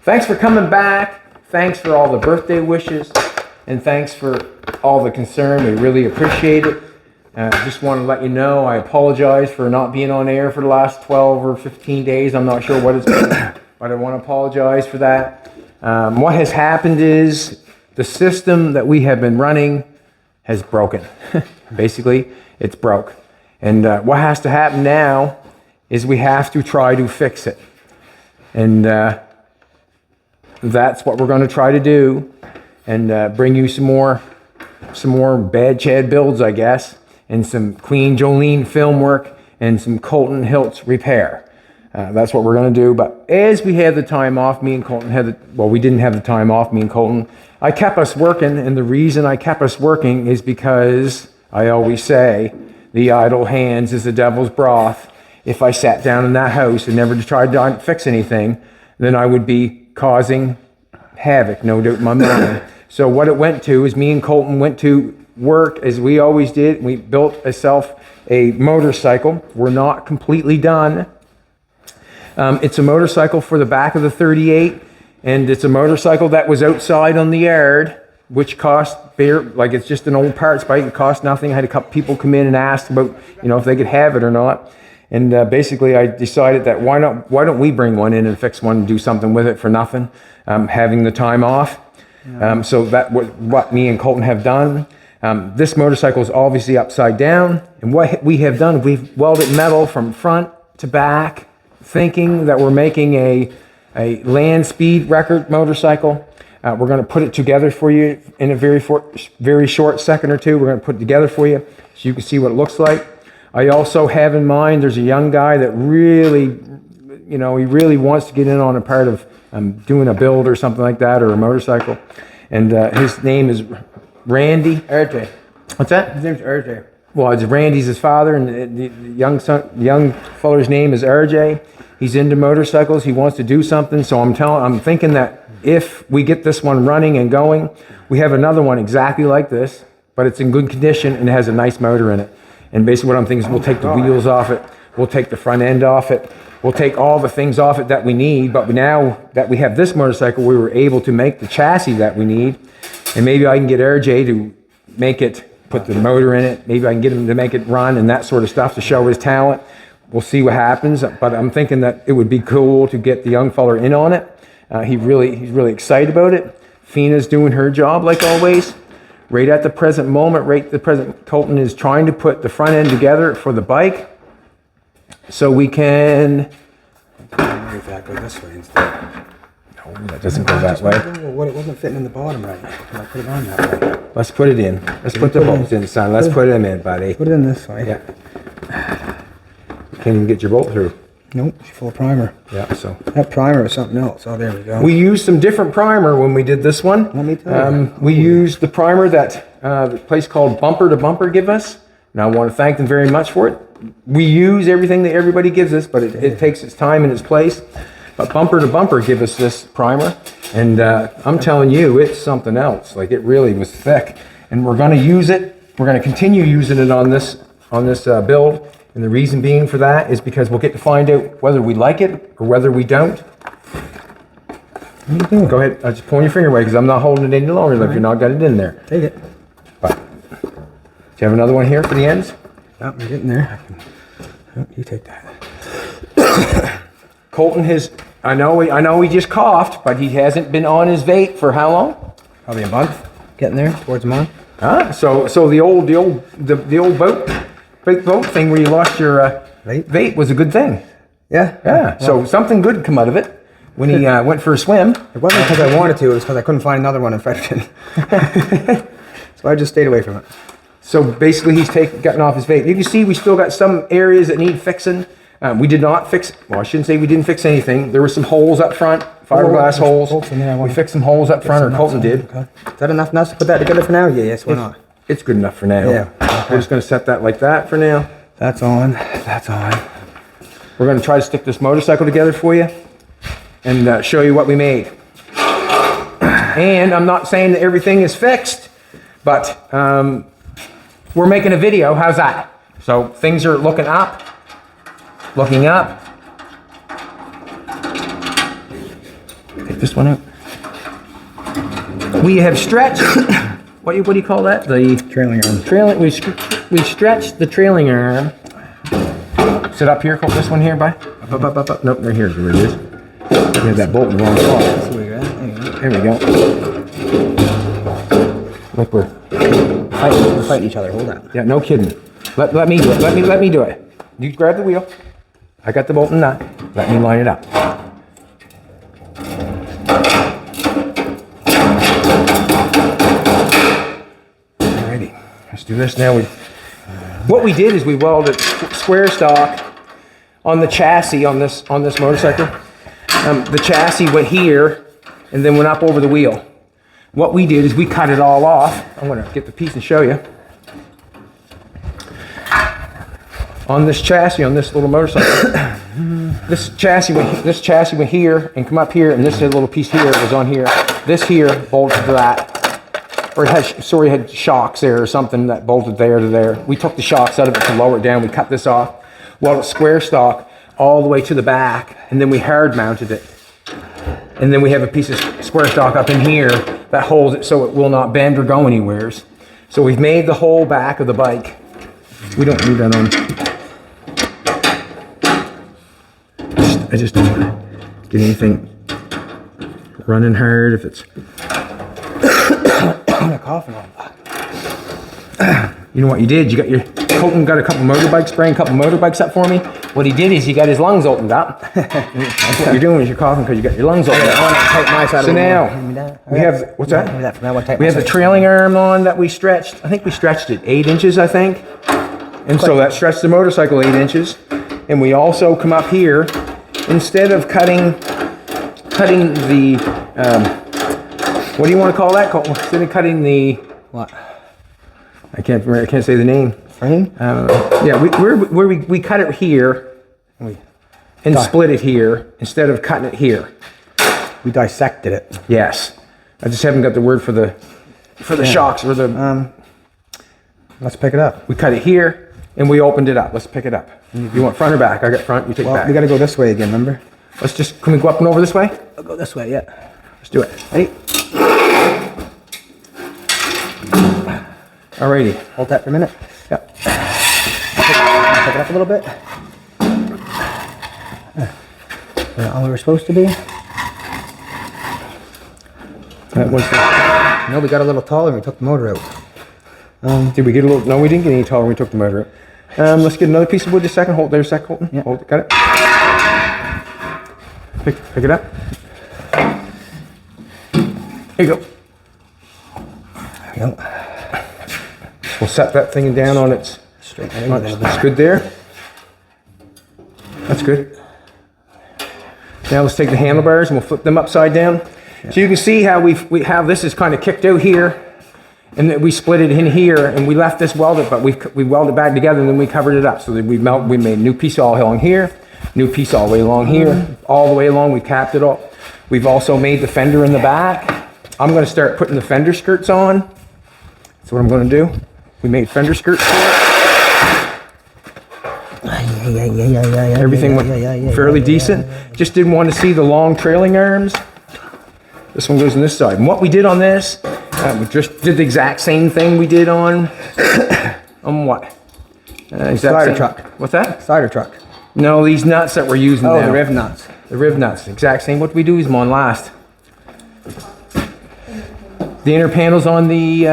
Thanks for coming back. Thanks for all the birthday wishes. And thanks for all the concern. We really appreciate it. Just want to let you know I apologize for not being on air for the last 12 or 15 days. I'm not sure what it's been, but I want to apologize for that. What has happened is the system that we have been running has broken. Basically, it's broke. And what has to happen now is we have to try to fix it. And that's what we're going to try to do, and bring you some more Bad Chad builds, I guess, and some Queen Jolene film work, and some Colton Hiltz repair. That's what we're going to do. But as we had the time off, me and Colton we didn't have the time off, me and Colton. I kept us working, and the reason I kept us working is because I always say, the idle hands is the devil's broth. If I sat down in that house and never tried to fix anything, then I would be causing havoc, no doubt in my mind. So what it went to is me and Colton went to work as we always did. We built a motorcycle. We're not completely done. It's a motorcycle for the back of the 38, and it's a motorcycle that was outside on the yard, which cost it's just an old parts bike. It cost nothing. I had a couple people come in and ask about, if they could have it or not. And basically I decided that why don't we bring one in and fix one and do something with it for nothing, having the time off. So that was what me and Colton have done. This motorcycle is obviously upside down, and what we have done, we've welded metal from front to back, thinking that we're making a land speed record motorcycle. We're going to put it together for you in a very short second or two. We're going to put it together for you so you can see what it looks like. I also have in mind, there's a young guy that really, he really wants to get in on a part of doing a build or something like that, or a motorcycle. And his name is Randy. RJ. What's that? His name's RJ. Well, it's Randy's his father, and the young feller's name is RJ. He's into motorcycles. He wants to do something. So I'm thinking that if we get this one running and going, we have another one exactly like this, but it's in good condition and it has a nice motor in it. And basically what I'm thinking is we'll take the wheels off it, we'll take the front end off it, we'll take all the things off it that we need, but now that we have this motorcycle, we were able to make the chassis that we need, and maybe I can get RJ to make it, put the motor in it, maybe I can get him to make it run and that sort of stuff to show his talent. We'll see what happens, but I'm thinking that it would be cool to get the young feller in on it. He's really excited about it. Fina's doing her job like always. Right at the present moment, Colton is trying to put the front end together for the bike, so we can. Make that go this way instead. No, that doesn't go that way. It wasn't fitting in the bottom right. I put it on that way. Let's put it in. Let's put the bolts in, son. Let's put them in, buddy. Put it in this way. Yeah. You can't even get your bolt through. Nope, she's full of primer. Yeah, so. That primer is something else. Oh, there we go. We used some different primer when we did this one. Let me tell you. We used the primer that the place called Bumper to Bumper give us. And I want to thank them very much for it. We use everything that everybody gives us, but it takes its time and its place. But Bumper to Bumper give us this primer. And I'm telling you, it's something else. Like, it really was thick. And we're going to use it. We're going to continue using it on this build. And the reason being for that is because we'll get to find out whether we like it or whether we don't. What are you doing? Go ahead. Just pull your finger away because I'm not holding it any longer if you're not got it in there. Take it. But, do you have another one here for the ends? Oh, I'm getting there. You take that. Colton has, I know he just coughed, but he hasn't been on his vape for how long? Probably a month. Getting there, towards a month. So the old boat thing where you lost your vape was a good thing. Yeah. Yeah. So something good come out of it when he went for a swim. It wasn't because I wanted to, it was because I couldn't find another one in Fredericton. So I just stayed away from it. So basically he's gotten off his vape. You can see we still got some areas that need fixing. We did not fix, well, I shouldn't say we didn't fix anything. There were some holes up front, fiberglass holes. We fixed some holes up front, or Colton did. Okay. Is that enough nuts to put that together for now? Yeah, yes, why not? It's good enough for now. Yeah. Okay. We're just going to set that like that for now. That's on. That's on. We're going to try to stick this motorcycle together for you and show you what we made. And I'm not saying that everything is fixed, but we're making a video. How's that? So things are looking up. Take this one out. We have stretched, what do you call that? The Trailing arm. we stretched the trailing arm. Sit up here, this one here, bye. Up. Nope, right here is where it is. We have that bolt in the wrong spot. That's where you're at. There we go. Like we're Fighting each other. Hold on. yeah, no kidding. Let me do it. Let me do it. You grab the wheel. I got the bolt and nut. Let me line it up. Alrighty, let's do this now. What we did is we welded square stock on the chassis on this motorcycle. The chassis went here and then went up over the wheel. What we did is we cut it all off. I'm going to get the piece and show you. On this chassis, on this little motorcycle, this chassis went here and come up here, and this little piece here was on here. This here bolted to that, or it had shocks there or something that bolted there to there. We took the shocks out of it to lower it down. We cut this off, welded square stock all the way to the back, and then we hard mounted it. And then we have a piece of square stock up in here that holds it so it will not bend or go anywheres. So we've made the whole back of the bike. We don't need that on. I just don't want to get anything running hard if it's. I'm coughing on. You know what you did? You got your Colton got a couple motorbikes, spraying a couple motorbikes up for me. What he did is he got his lungs opened up. That's what you're doing is you're coughing because you got your lungs opened up. I want to take my side. So now we have what's that? We have the trailing arm on that we stretched. I think we stretched it 8 inches, I think. And so that stretched the motorcycle 8 inches. And we also come up here, instead of cutting the what do you want to call that? Instead of cutting the what? I can't say the name. Frame? Yeah, we cut it here and split it here instead of cutting it here. We dissected it. Yes, I just haven't got the word for the shocks or the. Let's pick it up. We cut it here and we opened it up. Let's pick it up. You want front or back? I got front. You take back. We got to go this way again. Remember? Can we go up and over this way? I'll go this way. Yeah. Let's do it. Ready? Alrighty. Hold that for a minute. Yep. Pick it up a little bit. All we were supposed to be. No, we got a little taller and we took the motor out. Did we get a little? No, we didn't get any taller when we took the motor out. Let's get another piece of wood. Just a second. Hold there a second, Colton. Yeah. Hold it. Got it. Pick it up. There you go. There we go. We'll set that thing down on its. That's good there. That's good. Now let's take the handlebars and we'll flip them upside down. Yeah. So you can see how how this is kind of kicked out here, and then we split it in here, and we left this welded, but we welded it back together, and then we covered it up. So that we made a new piece all along here, new piece all the way along here, all the way along. We capped it all. We've also made the fender in the back. I'm going to start putting the fender skirts on. That's what I'm going to do. We made fender skirts for it. Everything went fairly decent. Just didn't want to see the long trailing arms. This one goes on this side. And what we did on this, we just did the exact same thing we did on what? Cider truck. What's that? Cider truck. No, these nuts that we're using now. The riv nuts. The riv nuts. Exact same. What we do is them on last. The inner panels on the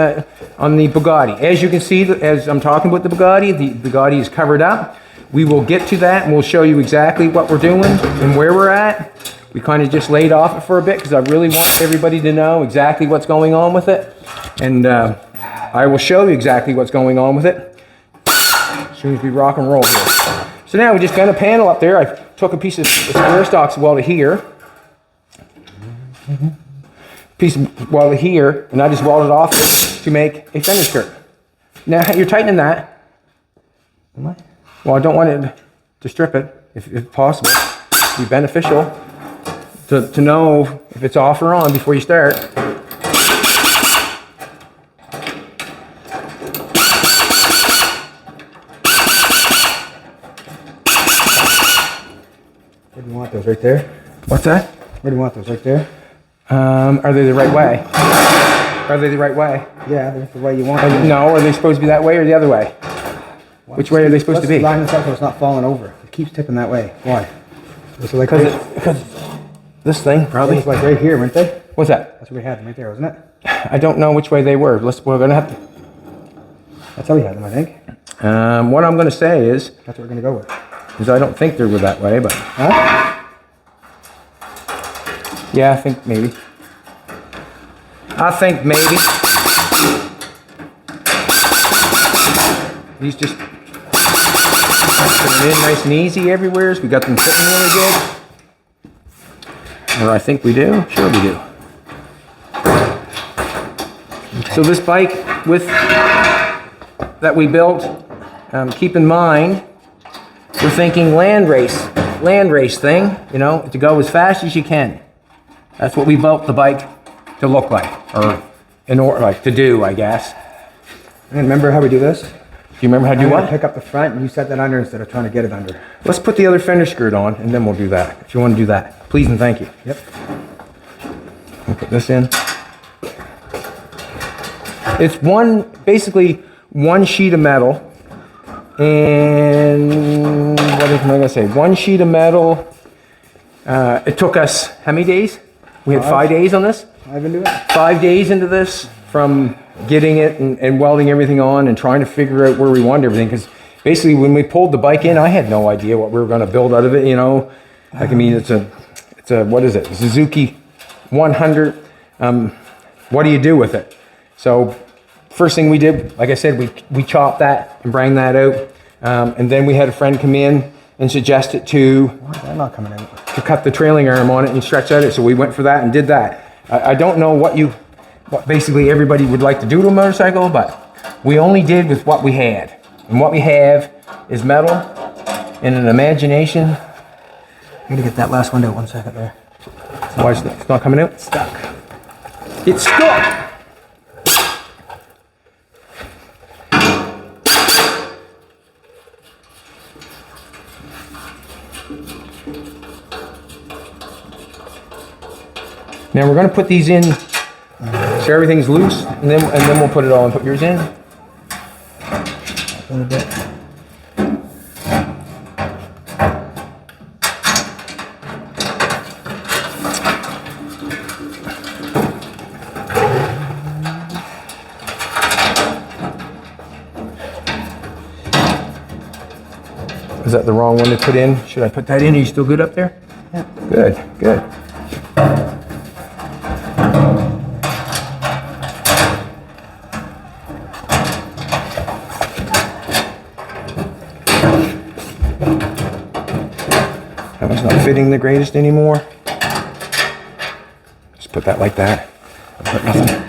Bugatti. As you can see, as I'm talking about the Bugatti is covered up. We will get to that and we'll show you exactly what we're doing and where we're at. We kind of just laid off it for a bit because I really want everybody to know exactly what's going on with it. And I will show you exactly what's going on with it as soon as we rock and roll here. So now we just got a panel up there. I took a piece of square stocks welded here. Piece welded here, and I just welded off to make a fender skirt. Now you're tightening that. Am I? Well, I don't want it to strip it, if possible. It'd be beneficial to know if it's off or on before you start. Where do you want those? Right there? What's that? Where do you want those? Right there? Are they the right way? Are they the right way? Yeah, they're the way you want them. No, are they supposed to be that way or the other way? Which way are they supposed to be? Let's line this up so it's not falling over. It keeps tipping that way. Why? So like Because this thing probably. It was like right here, weren't they? What's that? That's where we had them right there, wasn't it? I don't know which way they were. We're gonna have to. That's how we had them, I think. What I'm gonna say is That's what we're gonna go with. I don't think they were that way, but Huh? yeah, I think maybe. These just put it in nice and easy everywhere. So we got them fitting really good. Or I think we do. Sure we do. So this bike that we built, keep in mind, we're thinking land race thing, you know, to go as fast as you can. That's what we built the bike to look like, or in order, like to do, I guess. And remember how we do this? Do you remember how to do what? Pick up the front and you set that under instead of trying to get it under. Let's put the other fender skirt on, and then we'll do that. If you want to do that, please and thank you. Yep. We'll put this in. It's basically one sheet of metal, and what am I gonna say? One sheet of metal. It took us how many days? We had 5 days on this. I've been doing it. 5 days into this, from getting it and welding everything on and trying to figure out where we wanted everything. Because basically, when we pulled the bike in, I had no idea what we were going to build out of it. You know, like I mean, it's a what is it? Suzuki A100. What do you do with it? So first thing we did, like I said, we chopped that and bring that out, and then we had a friend come in and suggest it to. Why is that not coming out? To cut the trailing arm on it and stretch out it. So we went for that and did that. I don't know what basically everybody would like to do to a motorcycle, but we only did with what we had. And what we have is metal and an imagination. I'm gonna get that last one out 1 second there. Why is it's not coming out? It's stuck. It's stuck! Now we're going to put these in so everything's loose, and then we'll put it all and put yours in. A little bit. Is that the wrong one to put in? Should I put that in? Are you still good up there? Yeah. Good, good. That one's not fitting the greatest anymore. Just put that like that. Put nothing.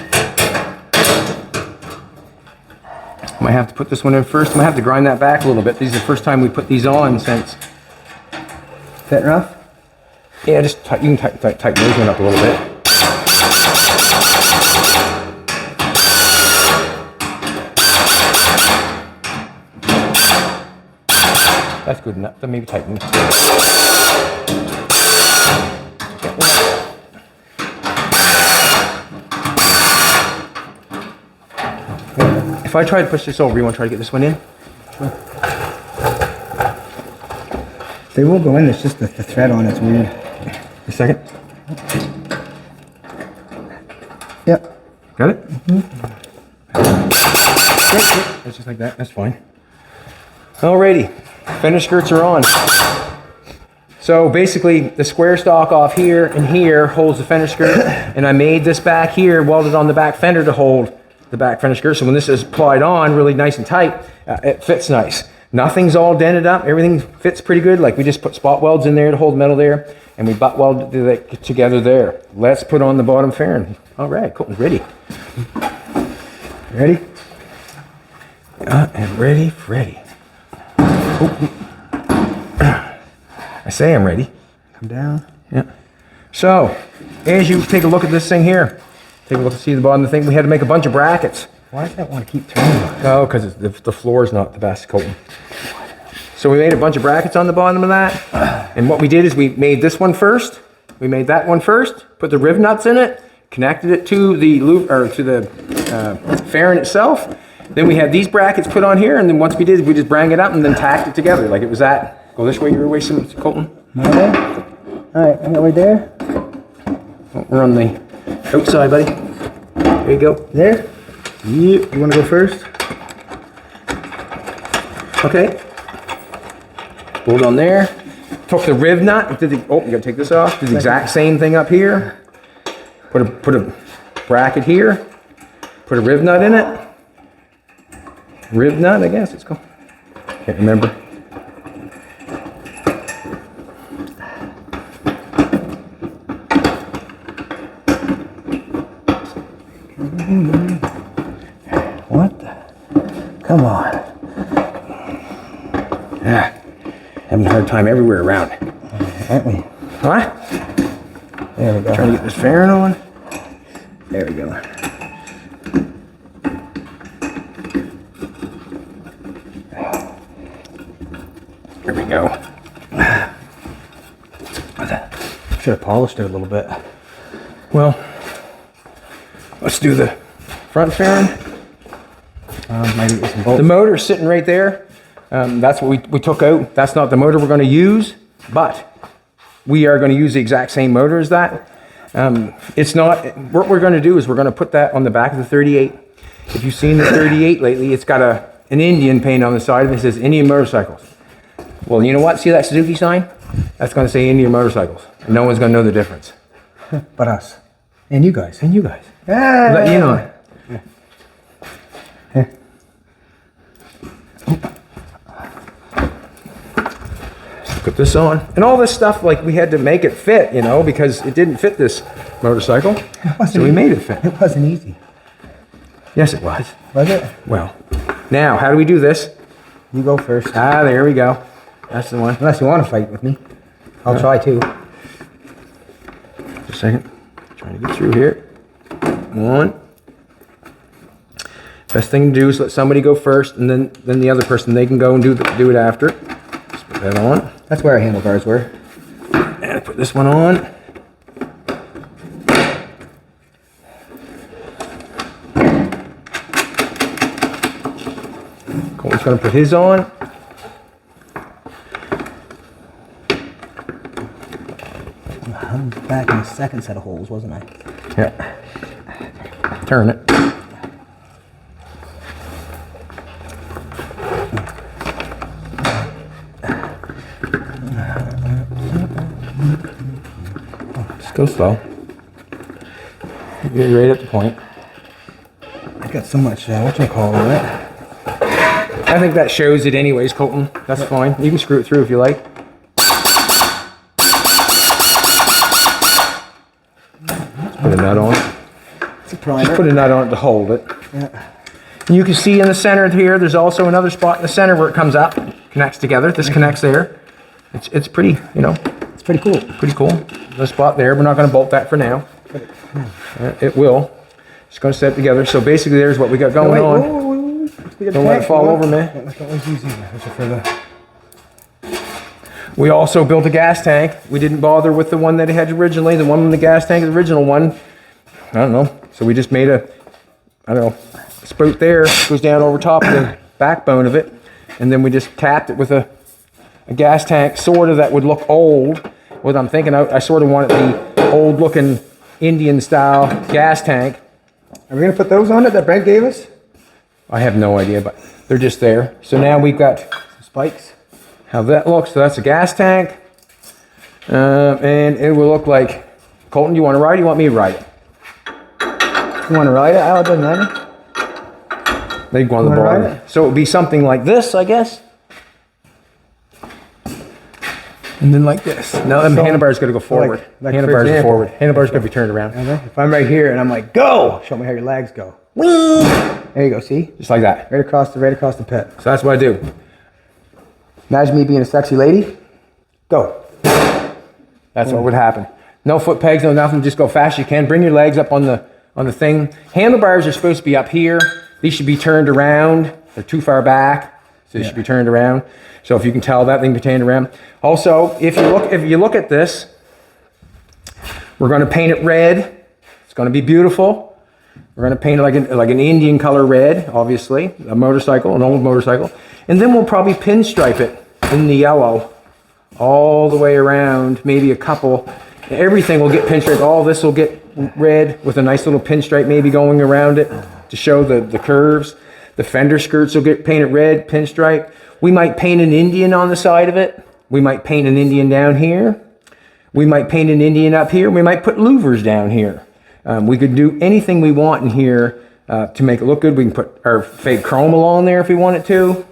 Might have to put this one in first. Might have to grind that back a little bit. This is the first time we put these on since. Fit rough? Yeah, just you can tighten those one up a little bit. That's good enough. Then maybe tighten. If I try to push this over, you want to try to get this one in? Sure. They will go in, it's just the thread on it's weird. A second. Yep. Got it? Mm-hmm. That's just like that. That's fine. Alrighty. Fender skirts are on. So basically, the square stock off here and here holds the fender skirt, and I made this back here welded on the back fender to hold the back fender skirt. So when this is applied on really nice and tight, it fits nice. Nothing's all dented up. Everything fits pretty good. Like we just put spot welds in there to hold metal there, and we butt welded it together there. Let's put on the bottom fairing. All right, Colton's ready. Ready? And ready. I say I'm ready. Come down. Yeah. So, as you take a look at this thing here, take a look and see the bottom of the thing. We had to make a bunch of brackets. Why does that want to keep turning? Oh, because the floor is not the best, Colton. So we made a bunch of brackets on the bottom of that. And what we did is we made this one first, We made that one first, put the riv nuts in it, connected it to the loop or to the fairing itself. Then we had these brackets put on here, and then once we did, we just brang it up and then tacked it together like it was that. Go this way, your way, Colton. Right there? All right, I got right there. Oh, we're on the outside, buddy. There you go. There? Yep. You want to go first? Okay. Hold on there. Took the riv nut. You gotta take this off. Did the exact same thing up here. Put a bracket here. Put a riv nut in it. Riv nut, I guess it's called. Can't remember. What the? Come on. Yeah. Having a hard time everywhere around. Aren't we? What? There we go. Trying to get this fairing on. There we go. There we go. Should have polished it a little bit. Well, let's do the front fairing. Maybe with some bolts. The motor's sitting right there. That's what we took out. That's not the motor we're going to use, but we are going to use the exact same motor as that. It's not, what we're going to do is we're going to put that on the back of the 38. If you've seen the 38 lately, it's got an Indian paint on the side of it. It says Indian Motorcycles. Well, you know what? See that Suzuki sign? That's going to say Indian Motorcycles. And no one's going to know the difference. But us. And you guys. And you guys. Ah, Let you know it. Put this on. And all this stuff, like, we had to make it fit, you know, because it didn't fit this motorcycle. So we made it fit. It wasn't easy. Yes, it was. Was it? Well, now, how do we do this? You go first. Ah, there we go. That's the one. Unless you want to fight with me. I'll try to. Just a second. Trying to get through here. One. Best thing to do is let somebody go first, and then the other person, they can go and do it after. Just put that on. That's where our handlebars were. And put this one on. Colton's going to put his on. I'm back in the second set of holes, wasn't I? Yeah. Turn it. Just go slow. You're right at the point. I got so much, whatchamacallit, right? I think that shows it anyways, Colton. That's fine. You can screw it through if you like. Put a nut on it. It's a primer. Just put a nut on it to hold it. Yeah. And you can see in the center here, there's also another spot in the center where it comes up, connects together. This connects there. It's pretty, you know. It's pretty cool. Pretty cool. The spot there. We're not going to bolt that for now. It will. Just going to set it together. So basically, there's what we got going on. Don't let it fall over, man. We also built a gas tank. We didn't bother with the one that it had originally. The one in the gas tank, the original one. I don't know. So we just made a spout there. Goes down over top of the backbone of it. And then we just tapped it with a gas tank, sort of, that would look old. What I'm thinking, I sort of wanted the old looking Indian style gas tank. Are we going to put those on it that Brent gave us? I have no idea, but they're just there. So now we've got Some spikes. how that looks. So that's a gas tank. And it will look like, Colton, do you want to ride it? You want me to ride it? You want to ride it? Oh, it doesn't matter. They go on the wanna ride board. So it would be something like this, I guess. And then like this. Now the handlebar's got to go forward. like Handlebars for are example. forward. Handlebar's got to be turned around. If I'm right here and I'm like, go! Show me how your legs go. Whee! There you go, see? Just like that. Right across the pit. So that's what I do. Imagine me being a sexy lady. Go. That's what would happen. No foot pegs, no nothing. Just go fast as you can. Bring your legs up on the thing. Handlebars are supposed to be up here. These should be turned around. They're too far back, so they should be turned around. So if you can tell that, they can be turned around. Also, if you look at this, We're going to paint it red. It's going to be beautiful. We're going to paint it like an Indian color red, obviously, an old motorcycle. And then we'll probably pinstripe it in the yellow all the way around, maybe a couple. Everything will get pinstriped. All this will get red with a nice little pinstripe maybe going around it to show the curves. The fender skirts will get painted red, pinstripe. We might paint an Indian on the side of it. We might paint an Indian down here. We might paint an Indian up here. We might put louvers down here. We could do anything we want in here to make it look good. We can put our fake chrome along there if we wanted to.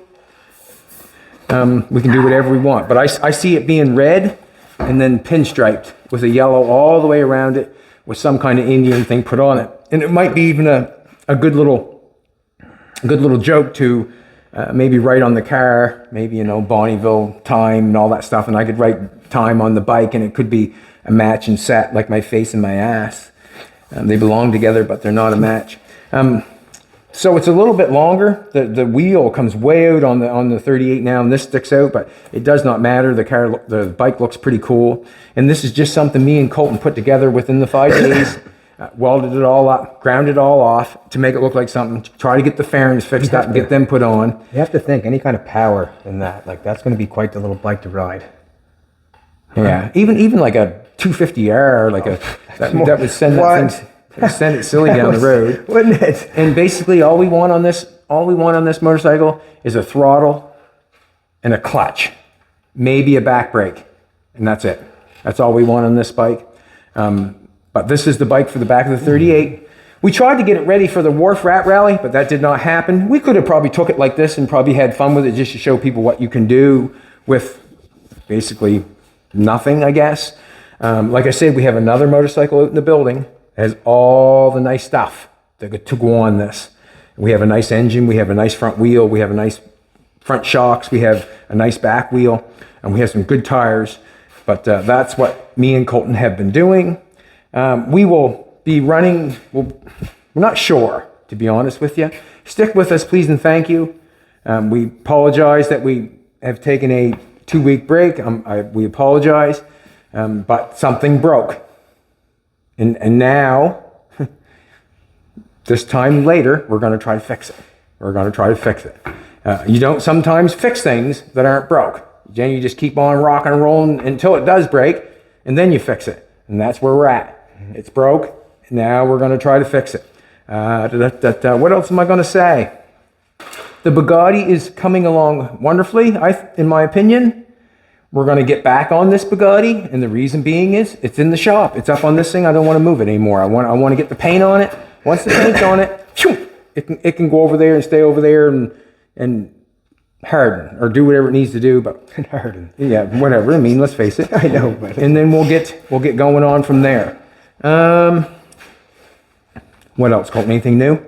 We can do whatever we want. But I see it being red and then pinstriped with a yellow all the way around it with some kind of Indian thing put on it. And it might be even a good little joke to maybe write on the car, maybe, Bonneville time and all that stuff. And I could write time on the bike and it could be a match and set like my face and my ass. They belong together, but they're not a match. So it's a little bit longer. The wheel comes way out on the 38 now, and this sticks out, but it does not matter. The bike looks pretty cool. And this is just something me and Colton put together within the 5 days. Welded it all up, ground it all off to make it look like something. Try to get the fairings fixed up and get them put on. You have to think any kind of power in that. Like that's going to be quite the little bike to ride. Yeah, even like a 250R, like that would send that thing. Send it silly down the road, wouldn't it? And basically, all we want on this motorcycle is a throttle and a clutch, maybe a back brake, and that's it. That's all we want on this bike. But this is the bike for the back of the 38. We tried to get it ready for the Wharf Rat Rally, but that did not happen. We could have probably took it like this and probably had fun with it just to show people what you can do with basically nothing, I guess. Like I said, we have another motorcycle out in the building. It has all the nice stuff to go on this. We have a nice engine, we have a nice front wheel, we have a nice front shocks, we have a nice back wheel, and we have some good tires. But that's what me and Colton have been doing. We will be running, we're not sure, to be honest with you. Stick with us, please and thank you. We apologize that we have taken a 2-week break. We apologize, but something broke. And now, this time later, we're going to try to fix it. You don't sometimes fix things that aren't broke. You just keep on rocking and rolling until it does break, and then you fix it. And that's where we're at. It's broke. Now we're going to try to fix it. What else am I going to say? The Bugatti is coming along wonderfully, in my opinion. We're going to get back on this Bugatti, and the reason being is it's in the shop. It's up on this thing. I don't want to move it anymore. I want to get the paint on it. Once the paint's on it, it can go over there and stay over there and harden or do whatever it needs to do. But harden, yeah, whatever. I mean, let's face it. I know, but and then we'll get going on from there. What else, Colton? Anything new?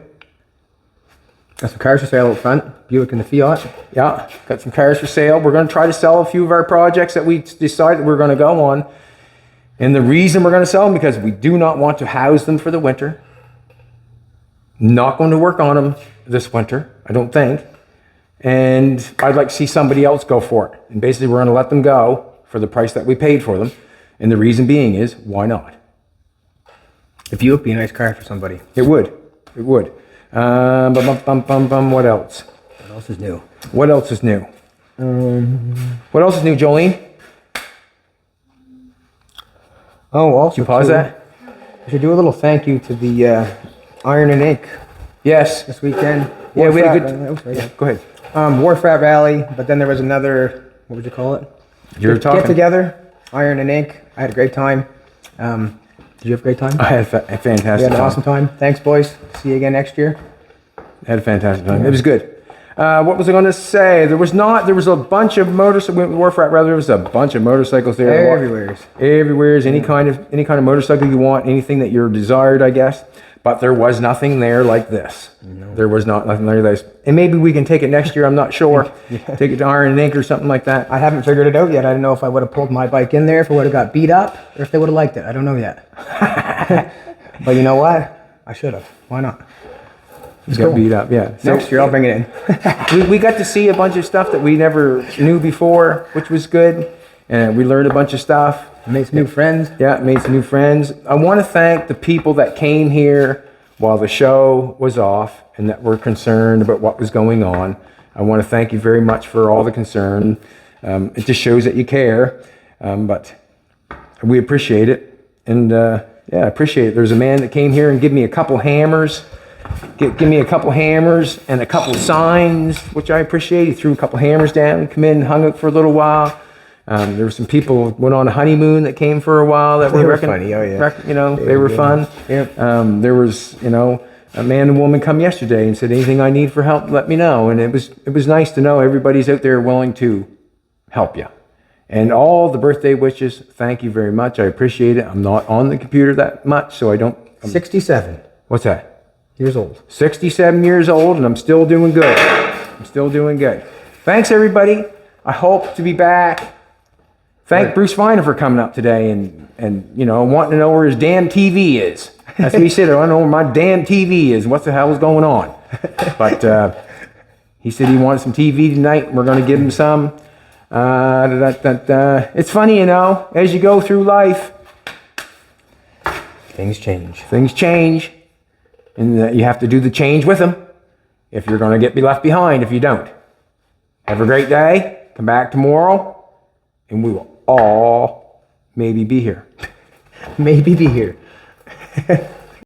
Got some cars for sale up front. Buick and the Fiat. Yeah, got some cars for sale. We're going to try to sell a few of our projects that we decided we're going to go on. And the reason we're going to sell them because we do not want to house them for the winter. Not going to work on them this winter, I don't think. And I'd like to see somebody else go for it. And basically we're going to let them go for the price that we paid for them. And the reason being is, why not? The Buick would be a nice car for somebody. It would. What else? What else is new? What else is new? What else is new, Jolene? Oh, also, Did you pause that? We should do a little thank you to the Iron and Ink. Yes. This weekend. Yeah, we had a good. Yeah, go ahead. Wharf Rat Rally, but then there was another. What would you call it? Get together. Iron and Ink. I had a great time. Did you have a great time? I had a fantastic time. You had an awesome time. Thanks, boys. See you again next year. Had a fantastic time. It was good. What was I going to say? There was a bunch of motorcycles. Wharf Rat Rally. There was a bunch of motorcycles there. Everywhere's any kind of motorcycle you want, anything that you're desired, I guess. But there was nothing there like this. No. There was nothing like this. And maybe we can take it next year. I'm not sure. Yeah. Take it to Iron and Ink or something like that. I haven't figured it out yet. I don't know if I would have pulled my bike in there, if it would have got beat up, or if they would have liked it. I don't know yet. But you know what? I should have. Why not? It's got beat up, yeah. So, next year I'll bring it in. we got to see a bunch of stuff that we never knew before, which was good. And we learned a bunch of stuff. Made some new friends. Yeah, made some new friends. I want to thank the people that came here while the show was off and that were concerned about what was going on. I want to thank you very much for all the concern. It just shows that you care, but we appreciate it. And yeah, I appreciate it. There's a man that came here and gave me a couple hammers. Give me a couple hammers and a couple signs, which I appreciate. He threw a couple hammers down, come in and hung out for a little while. There were some people who went on a honeymoon that came for a while that They were funny, oh yeah. They were fun. Yep. There was, a man and woman come yesterday and said, anything I need for help, let me know. And it was nice to know everybody's out there willing to help you. And all the birthday wishes, thank you very much. I appreciate it. I'm not on the computer that much, so I don't. 67 What's that? years old. 67 years old, and I'm still doing good. I'm still doing good. Thanks, everybody. I hope to be back. Thank Bruce Viner for coming up today and wanting to know where his damn TV is. That's what he said. I want to know where my damn TV is. What the hell is going on? But he said he wanted some TV tonight, and we're going to give him some. It's funny, as you go through life, Things change. things change. And you have to do the change with them if you're going to be left behind if you don't. Have a great day. Come back tomorrow, and we will all maybe be here. Maybe be here.